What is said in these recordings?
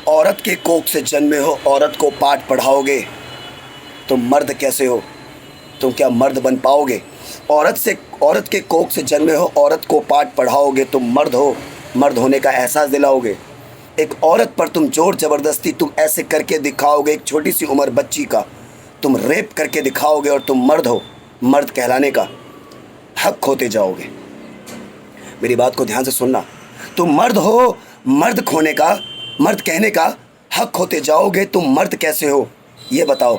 औरत के कोख से जन्मे हो, औरत को पाठ पढ़ाओगे, तुम मर्द कैसे हो? तुम क्या मर्द बन पाओगे? औरत के कोख से जन्मे हो, औरत को पाठ पढ़ाओगे, तुम मर्द हो? मर्द होने का एहसास दिलाओगे? एक औरत पर तुम जोर ज़बरदस्ती तुम ऐसे करके दिखाओगे, एक छोटी सी उम्र बच्ची का तुम रेप करके दिखाओगे और तुम मर्द हो? मर्द कहलाने का हक खोते जाओगे। मेरी बात को ध्यान से सुनना। तुम मर्द हो, मर्द खोने का, मर्द कहने का हक खोते जाओगे। तुम मर्द कैसे हो ये बताओ।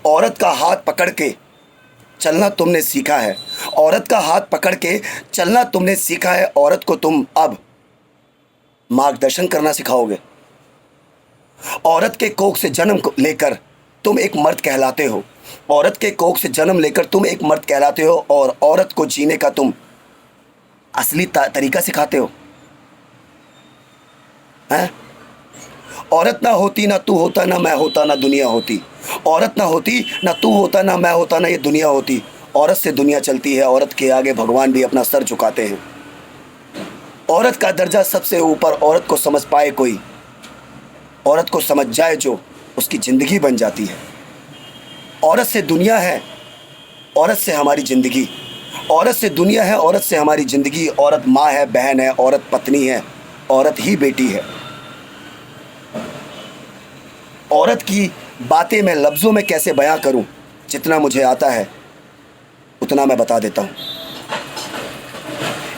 औरत का हाथ पकड़ के चलना तुमने सीखा है, औरत का हाथ पकड़ के चलना तुमने सीखा है। औरत को तुम अब मार्गदर्शन करना सिखाओगे। औरत के कोख से जन्म लेकर तुम एक मर्द कहलाते हो। औरत के कोख से जन्म लेकर तुम एक मर्द कहलाते हो और औरत को जीने का तुम असली तरीका सिखाते हो। हैं? औरत ना होती ना तू होता, ना मैं होता, ना दुनिया होती। औरत ना होती ना तू होता, ना मैं होता, ना ये दुनिया होती। औरत से दुनिया चलती है, औरत के आगे भगवान भी अपना सर झुकाते हैं। औरत का दर्जा सबसे ऊपर। औरत को समझ पाए कोई, औरत को समझ जाए जो, उसकी ज़िंदगी बन जाती है। औरत से दुनिया है, औरत से हमारी ज़िंदगी। औरत से दुनिया है, औरत से हमारी ज़िंदगी। औरत माँ है, बहन है, औरत पत्नी है, औरत ही बेटी है। औरत की बातें मैं लफ्ज़ों में कैसे बयां करूं? जितना मुझे आता है उतना मैं बता देता हूं।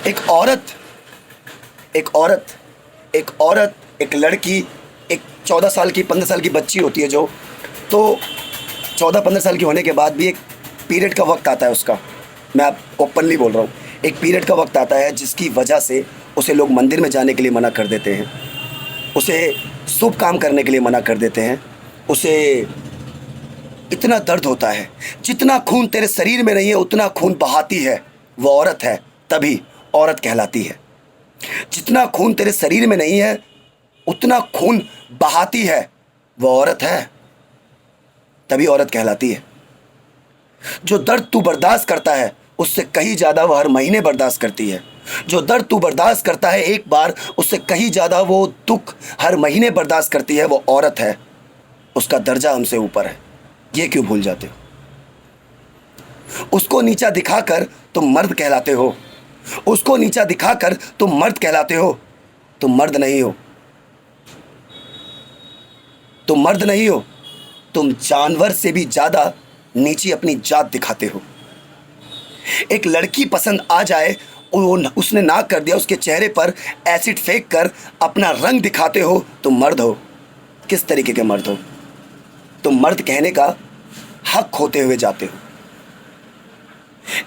एक औरत एक औरत एक औरत एक लड़की, एक 14 साल की 15 साल की बच्ची होती है जो, तो 14-15 साल की होने के बाद भी एक पीरियड का वक्त आता है उसका। मैं आप ओपनली बोल रहा हूँ, एक पीरियड का वक्त आता है जिसकी वजह से उसे लोग मंदिर में जाने के लिए मना कर देते हैं, उसे शुभ काम करने के लिए मना कर देते हैं। उसे इतना दर्द होता है। जितना खून तेरे शरीर में नहीं है उतना खून बहाती है वो औरत है, तभी औरत कहलाती है। जितना खून तेरे शरीर में नहीं है उतना खून बहाती है वो औरत है, तभी औरत कहलाती है। जो दर्द तू बर्दाश्त करता है उससे कहीं ज़्यादा वो हर महीने बर्दाश्त करती है। जो दर्द तू बर्दाश्त करता है एक बार, उससे कहीं ज़्यादा वो दुख हर महीने बर्दाश्त करती है वो औरत है। उसका दर्जा हमसे ऊपर है, ये क्यों भूल जाते हो? उसको नीचा दिखाकर तुम मर्द कहलाते हो। उसको नीचा दिखाकर तुम मर्द कहलाते हो। तुम मर्द नहीं हो, तुम मर्द नहीं हो। तुम जानवर से भी ज़्यादा नीची अपनी जात दिखाते हो। एक लड़की पसंद आ जाए, उसने ना कर दिया, उसके चेहरे पर एसिड फेंक कर अपना रंग दिखाते हो, तुम मर्द हो। किस तरीके के मर्द हो? तुम मर्द कहने का हक खोते हुए जाते हो।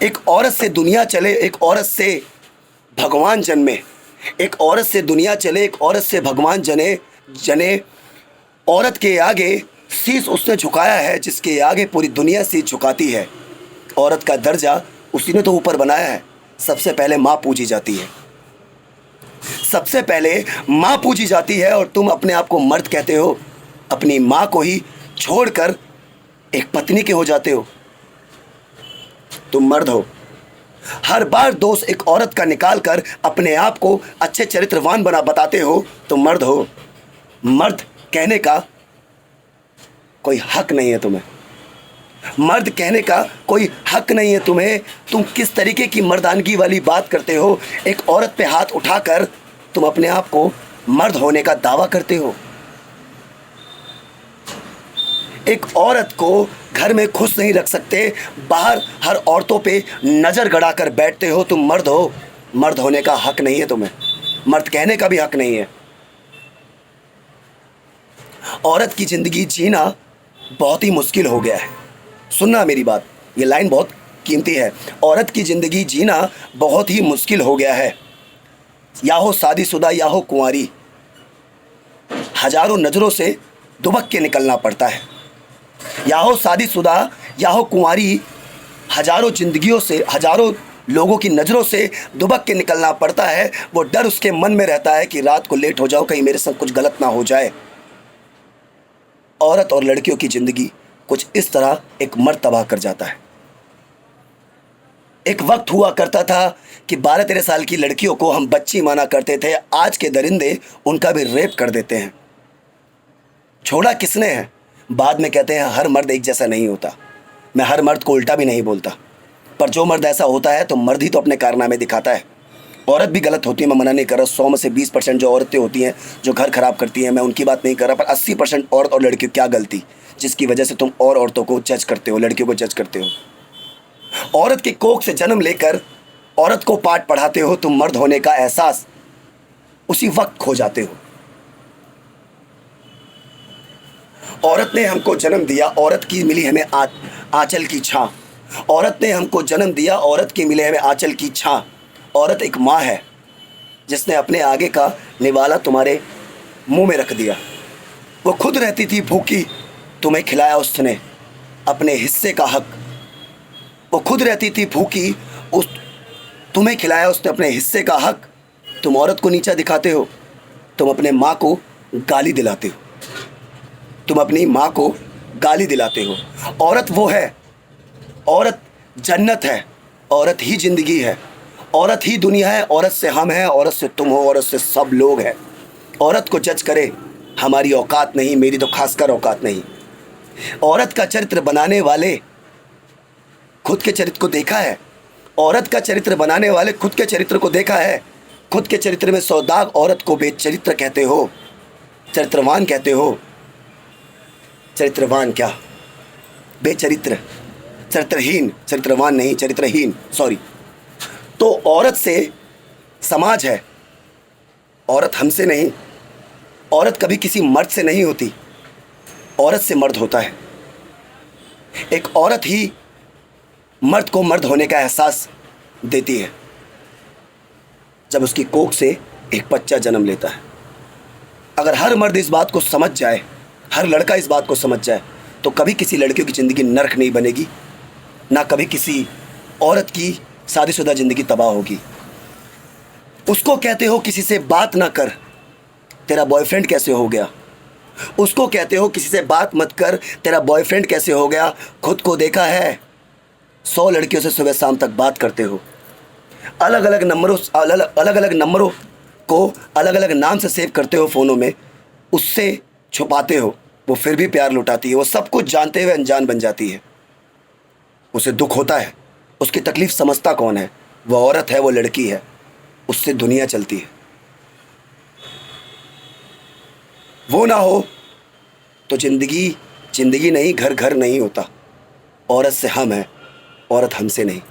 एक औरत से दुनिया चले, एक औरत से भगवान जन्मे। एक औरत से दुनिया चले, एक औरत से भगवान जने। औरत के आगे शीश उसने झुकाया है जिसके आगे पूरी दुनिया शीश झुकाती है। औरत का दर्जा उसी ने तो ऊपर बनाया है। सबसे पहले माँ पूजी जाती है, सबसे पहले माँ पूजी जाती है और तुम अपने आप को मर्द कहते हो। अपनी माँ को ही छोड़कर एक पत्नी के हो जाते हो। तुम मर्द हो। हर बार दोष एक औरत का निकाल कर अपने आप को अच्छे चरित्रवान बताते हो। तुम मर्द हो। मर्द कहने का कोई हक नहीं है तुम्हें। मर्द कहने का कोई हक नहीं है तुम्हें। तुम किस तरीके की मर्दानगी वाली बात करते हो? एक औरत पे हाथ उठाकर तुम अपने आप को मर्द होने का दावा करते हो। एक औरत को घर में खुश नहीं रख सकते, बाहर हर औरतों पे नज़र गड़ाकर बैठते हो। तुम मर्द हो। मर्द होने का हक नहीं है तुम्हें, मर्द कहने का भी हक नहीं है। औरत की ज़िंदगी जीना बहुत ही मुश्किल हो गया है। सुनना मेरी बात, ये लाइन बहुत कीमती है। औरत की ज़िंदगी जीना बहुत ही मुश्किल हो गया है। या हो शादीशुदा या हो कुंवारी, हज़ारों नज़रों से दुबक के निकलना पड़ता है। या हो शादीशुदा या हो कुंवारी, हज़ारों ज़िंदगियों से, हज़ारों लोगों की नज़रों से दुबक के निकलना पड़ता है। वो डर उसके मन में रहता है कि रात को लेट हो जाओ, कहीं मेरे संग कुछ गलत ना हो जाए। औरत और लड़कियों की ज़िंदगी कुछ इस तरह एक मर्द तबाह कर जाता है। एक वक्त हुआ करता था कि 12-13 साल की लड़कियों को हम बच्ची माना करते थे। आज के दरिंदे उनका भी रेप कर देते हैं। छोड़ा किसने है? बाद में कहते हैं हर मर्द एक जैसा नहीं होता। मैं हर मर्द को उल्टा भी नहीं बोलता, पर जो मर्द ऐसा होता है तो मर्द ही तो अपने कारनामे दिखाता है। औरत भी गलत होती है, मैं मना नहीं कर रहा। 100 में से 20% जो औरतें होती हैं जो घर खराब करती हैं, मैं उनकी बात नहीं कर रहा, पर 80% औरत और लड़की क्या गलती जिसकी वजह से तुम और औरतों को जज करते हो, लड़कियों को जज करते हो। औरत की कोख से जन्म लेकर औरत को पाठ पढ़ाते हो, तुम मर्द होने का एहसास उसी वक्त खो जाते हो। औरत ने हमको जन्म दिया, औरत की मिली हमें आंचल की छां। औरत ने हमको जन्म दिया, औरत की मिले हमें आंचल की छां। औरत एक माँ है जिसने अपने आगे का निवाला तुम्हारे मुंह में रख दिया। वो खुद रहती थी भूखी, तुम्हें खिलाया उसने अपने हिस्से का हक। वो खुद रहती थी भूखी, उस तुम्हें खिलाया उसने अपने हिस्से का हक। तुम औरत को नीचा दिखाते हो, तुम अपने माँ को गाली दिलाते हो, तुम अपनी माँ को गाली दिलाते हो। औरत वो है, औरत जन्नत है, औरत ही ज़िंदगी है, औरत ही दुनिया है। औरत से हम हैं, औरत से तुम हो, औरत से सब लोग हैं। औरत को जज करे हमारी औकात नहीं, मेरी तो खासकर औकात नहीं। औरत का चरित्र बनाने वाले खुद के चरित्र को देखा है। औरत का चरित्र बनाने वाले खुद के चरित्र को देखा है। खुद के चरित्र में सौदाग औरत को बेचरित्र कहते हो, चरित्रवान कहते हो। चरित्रवान क्या, बेचरित्र, चरित्रहीन, चरित्रवान नहीं, चरित्रहीन, सॉरी। तो औरत से समाज है, औरत हमसे नहीं। औरत कभी किसी मर्द से नहीं होती, औरत से मर्द होता है। एक औरत ही मर्द को मर्द होने का एहसास देती है जब उसकी कोख से एक बच्चा जन्म लेता है। अगर हर मर्द इस बात को समझ जाए, हर लड़का इस बात को समझ जाए, तो कभी किसी लड़कियों की ज़िंदगी नर्क नहीं बनेगी, ना कभी किसी औरत की शादीशुदा ज़िंदगी तबाह होगी। उसको कहते हो किसी से बात ना कर, तेरा बॉयफ्रेंड कैसे हो गया। उसको कहते हो किसी से बात मत कर, तेरा बॉयफ्रेंड कैसे हो गया। खुद को देखा है, 100 लड़कियों से सुबह शाम तक बात करते हो, अलग अलग नंबरों को अलग अलग नाम से सेव करते हो फ़ोनों में, उससे छुपाते हो, वो फिर भी प्यार लुटाती है। वो सब कुछ जानते हुए अनजान बन जाती है। उसे दुख होता है, उसकी तकलीफ़ समझता कौन है? वो औरत है, वो लड़की है, उससे दुनिया चलती है। वो ना हो तो ज़िंदगी नहीं, घर घर नहीं होता। औरत से हम हैं, औरत हमसे नहीं।